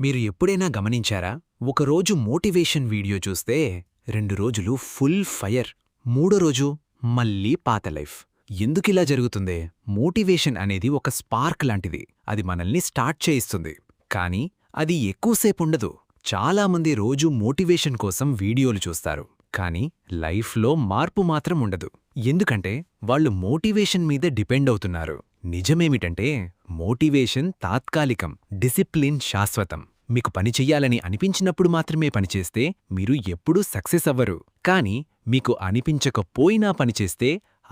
మీరు ఎప్పుడైనా గమనించారా? ఒకరోజు మోటివేషన్ వీడియో చూస్తే 2 రోజులు ఫుల్ ఫైర్, మూడో రోజు మళ్ళీ పాత లైఫ్. ఎందుకిలా జరుగుతుంది? మోటివేషన్ అనేది ఒక స్పార్క్ లాంటిది. అది మనల్ని స్టార్ట్ చేయిస్తుంది. కానీ అది ఎక్కువసేపుండదు. చాలామంది రోజూ మోటివేషన్ కోసం వీడియోలు చూస్తారు. కానీ లైఫ్లో మార్పు మాత్రం ఉండదు. ఎందుకంటే వాళ్ళు మోటివేషన్ మీద డిపెండ్ అవుతున్నారు. నిజమేమిటంటే మోటివేషన్ తాత్కాలికం, డిసిప్లిన్ శాశ్వతం. మీకు పని చెయ్యాలని అనిపించినప్పుడు మాత్రమే పనిచేస్తే మీరు ఎప్పుడూ సక్సెస్ అవ్వరు. కానీ మీకు అనిపించకపోయినా పనిచేస్తే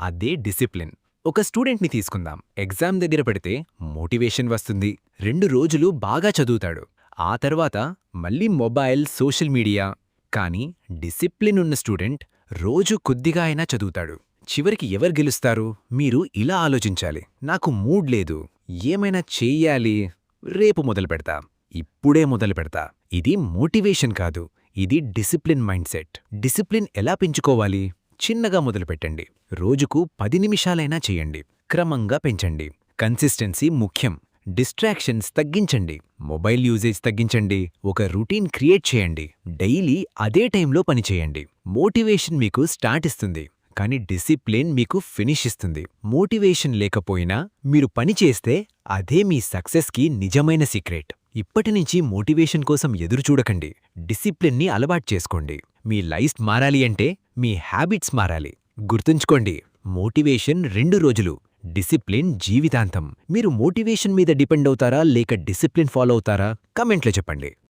అదే డిసిప్లిన్. ఒక స్టూడెంట్ని తీసుకుందాం. ఎగ్జామ్ దగ్గర పెడితే మోటివేషన్ వస్తుంది. 2 రోజులు బాగా చదువుతాడు. ఆ తర్వాత మళ్ళీ మొబైల్, సోషల్ మీడియా. కానీ డిసిప్లిన్ ఉన్న స్టూడెంట్ రోజు కొద్దిగా అయినా చదువుతాడు. చివరికి ఎవరు గెలుస్తారు? మీరు ఇలా ఆలోచించాలి. నాకు మూడ్ లేదు, ఏమైనా చెయ్యాలి, రేపు మొదలుపెడతా, ఇప్పుడే మొదలుపెడతా. ఇది మోటివేషన్ కాదు, ఇది డిసిప్లిన్ మైండ్ సెట్. డిసిప్లిన్ ఎలా పెంచుకోవాలి? చిన్నగా మొదలుపెట్టండి. రోజుకు 10 నిమిషాలైనా చెయ్యండి. క్రమంగా పెంచండి. కన్సిస్టెన్సీ ముఖ్యం. డిస్ట్రాక్షన్స్ తగ్గించండి. మొబైల్ యూజేజ్ తగ్గించండి. ఒక రొటీన్ క్రియేట్ చేయండి. డైలీ అదే టైంలో పనిచేయండి. మోటివేషన్ మీకు స్టార్ట్ ఇస్తుంది, కానీ డిసిప్లిన్ మీకు ఫినిష్ ఇస్తుంది. మోటివేషన్ లేకపోయినా మీరు పని చేస్తే అదే మీ సక్సెస్కి నిజమైన సీక్రెట్. ఇప్పటినుంచి మోటివేషన్ కోసం ఎదురుచూడకండి. డిసిప్లిన్ని అలవాటు చేసుకోండి. మీ లైఫ్ మారాలి అంటే మీ హ్యాబిట్స్ మారాలి. గుర్తుంచుకోండి, మోటివేషన్ 2 రోజులు, డిసిప్లిన్ జీవితాంతం. మీరు మోటివేషన్ మీద డిపెండ్ అవుతారా లేక డిసిప్లిన్ ఫాలో అవుతారా? కమెంట్లో చెప్పండి.